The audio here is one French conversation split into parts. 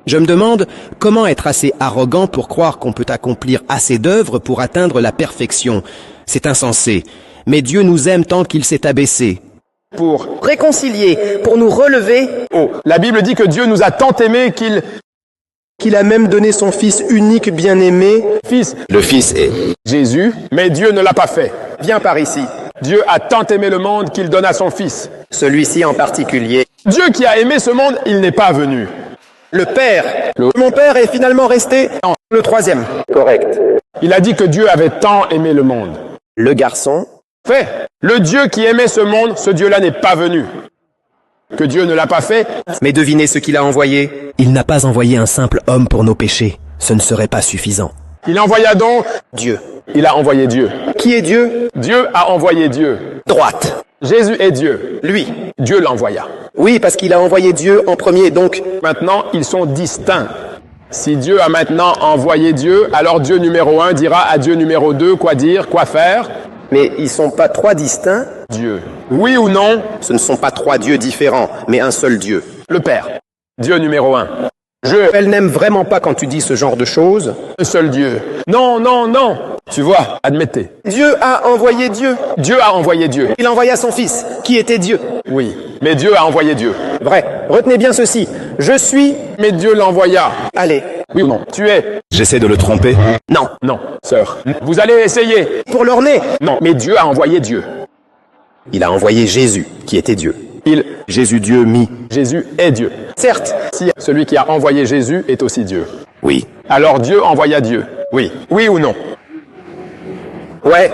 Je me demande comment être assez arrogant pour croire qu'on peut accomplir assez d'œuvres pour atteindre la perfection. C'est insensé. Mais Dieu nous aime tant qu'il s'est abaissé. Pour réconcilier, pour nous relever. Oh, la Bible dit que Dieu nous a tant aimés Qu'il a même donné son Fils unique bien-aimé. Fils, Le Fils est... Jésus, mais Dieu ne l'a pas fait. Viens par ici. Dieu a tant aimé le monde qu'il donna son Fils. Celui-ci en particulier. Dieu qui a aimé ce monde, il n'est pas venu. Le Père. Mon Père est finalement resté le troisième. Correct. Il a dit que Dieu avait tant aimé le monde. Le garçon. Fait. Le Dieu qui aimait ce monde, ce Dieu-là n'est pas venu. Que Dieu ne l'a pas fait. Mais devinez ce qu'il a envoyé. Il n'a pas envoyé un simple homme pour nos péchés. Ce ne serait pas suffisant. Il envoya donc Dieu. Il a envoyé Dieu. Qui est Dieu? Dieu a envoyé Dieu. Droite. Jésus est Dieu. Lui. Dieu l'envoya. Oui, parce qu'il a envoyé Dieu en premier, donc... Maintenant, ils sont distincts. Si Dieu a maintenant envoyé Dieu, alors Dieu numéro 1 dira à Dieu numéro 2 quoi dire, quoi faire. Mais ils sont pas trois distincts. Dieu. Oui ou non? Ce ne sont pas trois dieux différents, mais un seul Dieu. Le Père. Dieu numéro 1. Elle n'aime vraiment pas quand tu dis ce genre de choses. Un seul Dieu. Non, non, non. Tu vois, admettez. Dieu a envoyé Dieu. Dieu a envoyé Dieu. Il envoya son Fils, qui était Dieu. Oui, mais Dieu a envoyé Dieu. Vrai. Retenez bien ceci. Je suis... Mais Dieu l'envoya. Allez. Oui ou non? Tu es. J'essaie de le tromper. Non. Non, sœur. Vous allez essayer. Pour leur nez. Non, mais Dieu a envoyé Dieu. Il a envoyé Jésus, qui était Dieu. Jésus Dieu mis. Jésus est Dieu. Certes. Si celui qui a envoyé Jésus est aussi Dieu. Oui. Alors Dieu envoya Dieu. Oui. Oui ou non? Ouais.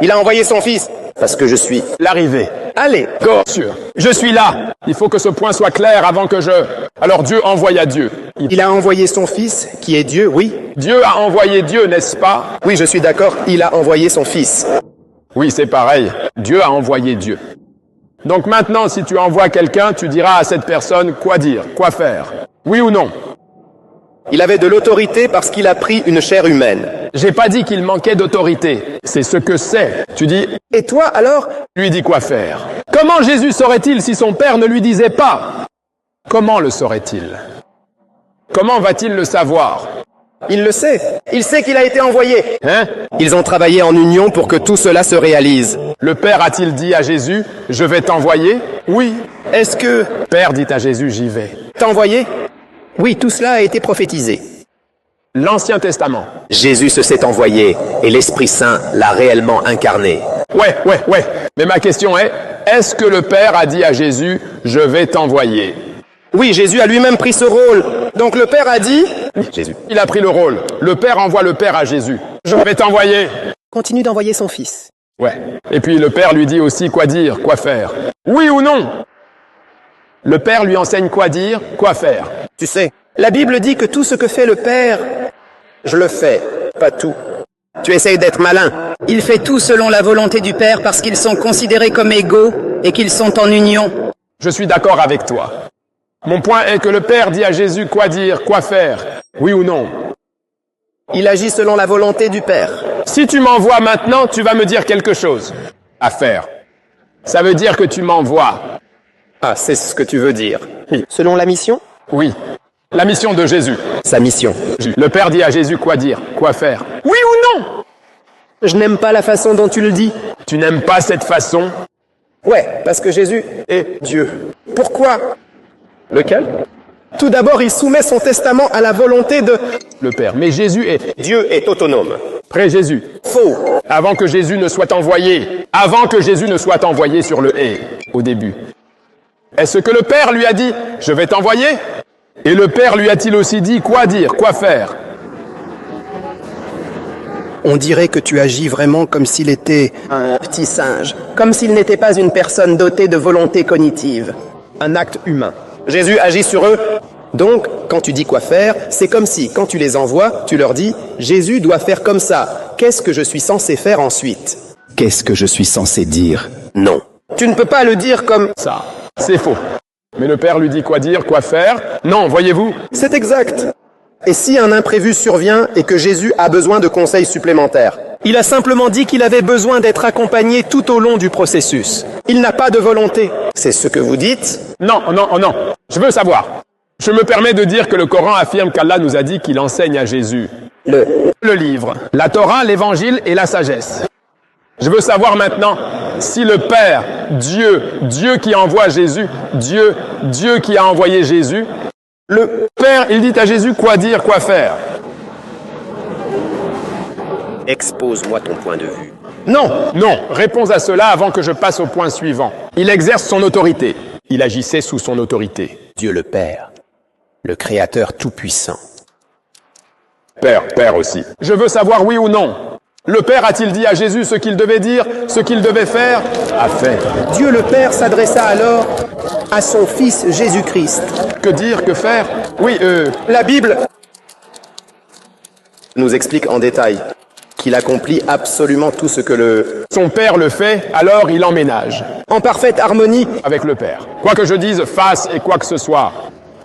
Il a envoyé son Fils. Parce que je suis... L'arrivée. Allez. Go. Sûr. Je suis là. Il faut que ce point soit clair avant que je... Alors Dieu envoya Dieu. Il a envoyé son Fils, qui est Dieu, oui. Dieu a envoyé Dieu, n'est-ce pas? Oui, je suis d'accord. Il a envoyé son Fils. Oui, c'est pareil. Dieu a envoyé Dieu. Donc maintenant, si tu envoies quelqu'un, tu diras à cette personne quoi dire, quoi faire. Oui ou non? Il avait de l'autorité parce qu'il a pris une chair humaine. J'ai pas dit qu'il manquait d'autorité. C'est ce que c'est. Tu dis, Et toi, alors? lui dis quoi faire. Comment Jésus saurait-il si son Père ne lui disait pas? Comment le saurait-il? Comment va-t-il le savoir? Il le sait. Il sait qu'il a été envoyé. Hein? Ils ont travaillé en union pour que tout cela se réalise. Le Père a-t-il dit à Jésus, je vais t'envoyer? Oui. Est-ce que... Père dit à Jésus, j'y vais. T'as envoyé? Oui, tout cela a été prophétisé. L'Ancien Testament. Jésus se s'est envoyé et l'Esprit Saint l'a réellement incarné. Ouais. Mais ma question est, est-ce que le Père a dit à Jésus, je vais t'envoyer? Oui, Jésus a lui-même pris ce rôle. Donc le Père a dit... Jésus. Il a pris le rôle. Le Père envoie le Père à Jésus. Je vais t'envoyer. Continue d'envoyer son Fils. Ouais. Et puis le Père lui dit aussi quoi dire, quoi faire. Oui ou non? Le Père lui enseigne quoi dire, quoi faire. Tu sais, la Bible dit que tout ce que fait le Père, je le fais, pas tout. Tu essayes d'être malin. Il fait tout selon la volonté du Père parce qu'ils sont considérés comme égaux et qu'ils sont en union. Je suis d'accord avec toi. Mon point est que le Père dit à Jésus quoi dire, quoi faire. Oui ou non? Il agit selon la volonté du Père. Si tu m'envoies maintenant, tu vas me dire quelque chose à faire. Ça veut dire que tu m'envoies. Ah, c'est ce que tu veux dire. Selon la mission? Oui. La mission de Jésus. Sa mission. Le Père dit à Jésus quoi dire, quoi faire. Oui ou non? Je n'aime pas la façon dont tu le dis. Tu n'aimes pas cette façon? Ouais, parce que Jésus est Dieu. Pourquoi? Lequel? Tout d'abord, il soumet son testament à la volonté de... Le Père. Mais Jésus est... Dieu est autonome. Pré-Jésus. Faux. Avant que Jésus ne soit envoyé. Avant que Jésus ne soit envoyé sur le et, au début. Est-ce que le Père lui a dit, je vais t'envoyer? Et le Père lui a-t-il aussi dit quoi dire, quoi faire? On dirait que tu agis vraiment comme s'il était un petit singe, comme s'il n'était pas une personne dotée de volonté cognitive. Un acte humain. Jésus agit sur eux. Donc, quand tu dis quoi faire, c'est comme si, quand tu les envoies, tu leur dis « Jésus doit faire comme ça. Qu'est-ce que je suis censé faire ensuite ?» Qu'est-ce que je suis censé dire? Non. Tu ne peux pas le dire comme « Ça, c'est faux. Mais le Père lui dit quoi dire, quoi faire? Non, voyez-vous? C'est exact. Et si un imprévu survient et que Jésus a besoin de conseils supplémentaires? Il a simplement dit qu'il avait besoin d'être accompagné tout au long du processus. Il n'a pas de volonté. C'est ce que vous dites? Non. Je veux savoir. Je me permets de dire que le Coran affirme qu'Allah nous a dit qu'il enseigne à Jésus le livre, la Torah, l'évangile et la sagesse. Je veux savoir maintenant si le Père, Dieu qui envoie Jésus, Dieu qui a envoyé Jésus, le Père, il dit à Jésus quoi dire, quoi faire. Expose-moi ton point de vue. Non, réponds à cela avant que je passe au point suivant. Il exerce son autorité. Il agissait sous son autorité. Dieu le Père, le Créateur tout-puissant. Père aussi. Je veux savoir oui ou non. Le Père a-t-il dit à Jésus ce qu'il devait dire, ce qu'il devait faire? A fait. Dieu le Père s'adressa alors à son Fils Jésus-Christ. Que dire, que faire? Oui, La Bible nous explique en détail qu'il accomplit absolument tout ce que son Père le fait, alors il emménage. en parfaite harmonie. Avec le Père. Quoi que je dise, fasse et quoi que ce soit.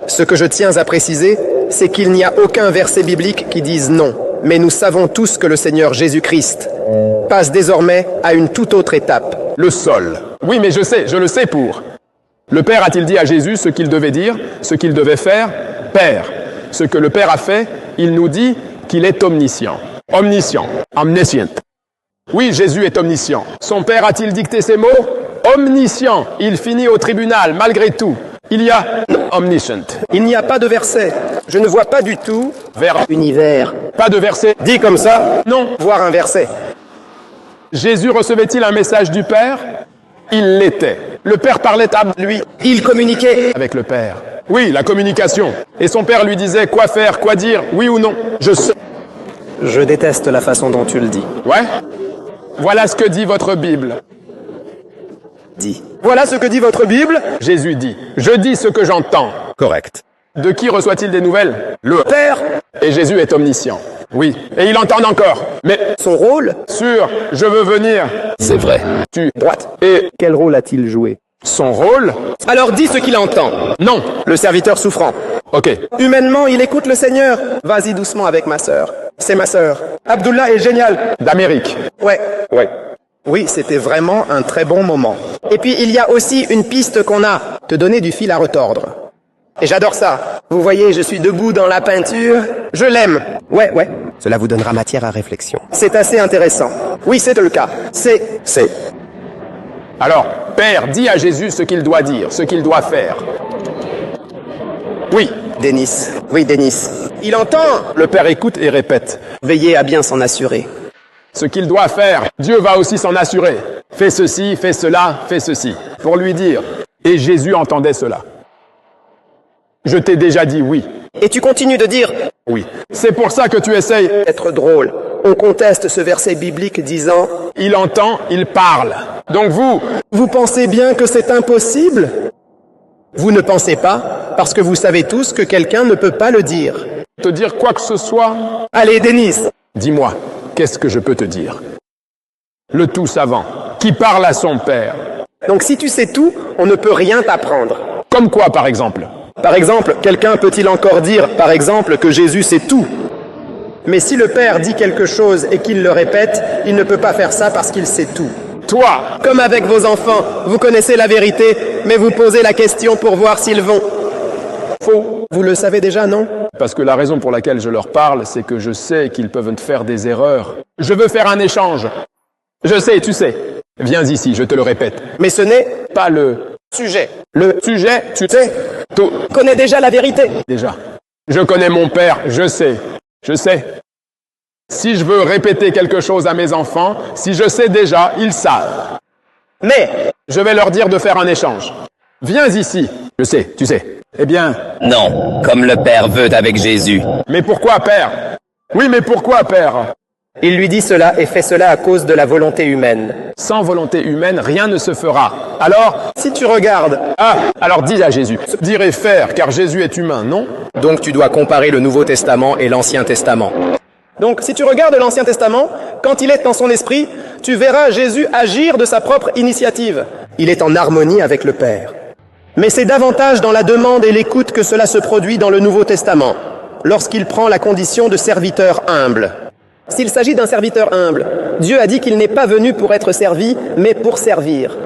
Ce que je tiens à préciser, c'est qu'il n'y a aucun verset biblique qui dise non. Mais nous savons tous que le Seigneur Jésus-Christ passe désormais à une toute autre étape. Le sol. Oui, mais je le sais pour. Le Père a-t-il dit à Jésus ce qu'il devait dire, ce qu'il devait faire? Père. Ce que le Père a fait, il nous dit qu'il est omniscient. Omniscient. Omniscient. Oui, Jésus est omniscient. Son Père a-t-il dicté ces mots? Omniscient. Il finit au tribunal, malgré tout. Il y a omniscient. Il n'y a pas de verset. Je ne vois pas du tout Vers. univers. Pas de verset. Dit comme ça, Non. voir un verset. Jésus recevait-il un message du Père? Il l'était. Le Père parlait à lui Il communiquait. avec le Père. Oui, la communication. Et son Père lui disait quoi faire, quoi dire, oui ou non. Je sais. Je déteste la façon dont tu le dis. Ouais. Voilà ce que dit votre Bible. Dis. Voilà ce que dit votre Bible. Jésus dit. Je dis ce que j'entends. Correct. De qui reçoit-il des nouvelles? Le Père, Et Jésus est omniscient. Oui. Et il entend encore. Mais son rôle. sûr, je veux venir. C'est vrai. Tu. Droite. Et Quel rôle a-t-il joué? son rôle? Alors dis ce qu'il entend. Non. Le serviteur souffrant. Ok. Humainement, il écoute le Seigneur. Vas-y doucement avec ma sœur. C'est ma sœur. Abdullah est génial. D'Amérique. Ouais. Ouais. Oui, c'était vraiment un très bon moment. Et puis, il y a aussi une piste qu'on a. Te donner du fil à retordre. Et j'adore ça. Vous voyez, je suis debout dans la peinture. Je l'aime. Ouais. Cela vous donnera matière à réflexion. C'est assez intéressant. Oui, c'est le cas. C'est. Alors, Père, dis à Jésus ce qu'il doit dire, ce qu'il doit faire. Oui. Denis. Oui, Denis. Il entend. Le Père écoute et répète. Veillez à bien s'en assurer. Ce qu'il doit faire, Dieu va aussi s'en assurer. Fais ceci, fais cela, fais ceci. Pour lui dire. Et Jésus entendait cela. Je t'ai déjà dit oui. Et tu continues de dire Oui. C'est pour ça que tu essayes. être drôle. On conteste ce verset biblique disant Il entend, il parle. Donc vous pensez bien que c'est impossible? Vous ne pensez pas, parce que vous savez tous que quelqu'un ne peut pas le dire. te dire quoi que ce soit? Allez, Denis. Dis-moi, qu'est-ce que je peux te dire? Le tout savant, qui parle à son père. Donc si tu sais tout, on ne peut rien t'apprendre. Comme quoi, par exemple? Par exemple, quelqu'un peut-il encore dire, par exemple, que Jésus sait tout? Mais si le Père dit quelque chose et qu'il le répète, il ne peut pas faire ça parce qu'il sait tout. Toi, Comme avec vos enfants, vous connaissez la vérité, mais vous posez la question pour voir s'ils vont. faux. Vous le savez déjà, non? Parce que la raison pour laquelle je leur parle, c'est que je sais qu'ils peuvent faire des erreurs. Je veux faire un échange. Je sais, tu sais. Viens ici, je te le répète. Mais ce n'est Pas le sujet. le sujet, tu sais. Tout, Connais déjà la vérité. déjà. Je connais mon père, je sais. Je sais. Si je veux répéter quelque chose à mes enfants, si je sais déjà, ils savent. Mais Je vais leur dire de faire un échange. Viens ici. Je sais, tu sais. Eh bien, Non, comme le Père veut avec Jésus. mais pourquoi, père? Oui, mais pourquoi, père? il lui dit cela et fait cela à cause de la volonté humaine. Sans volonté humaine, rien ne se fera. Alors, Si tu regardes, alors dis à Jésus. Dire et faire, car Jésus est humain, non? donc tu dois comparer le Nouveau Testament et l'Ancien Testament. Donc si tu regardes l'Ancien Testament, quand il est dans son esprit, tu verras Jésus agir de sa propre initiative. Il est en harmonie avec le Père. Mais c'est davantage dans la demande et l'écoute que cela se produit dans le Nouveau Testament, lorsqu'il prend la condition de serviteur humble. S'il s'agit d'un serviteur humble, Dieu a dit qu'il n'est pas venu pour être servi, mais pour servir.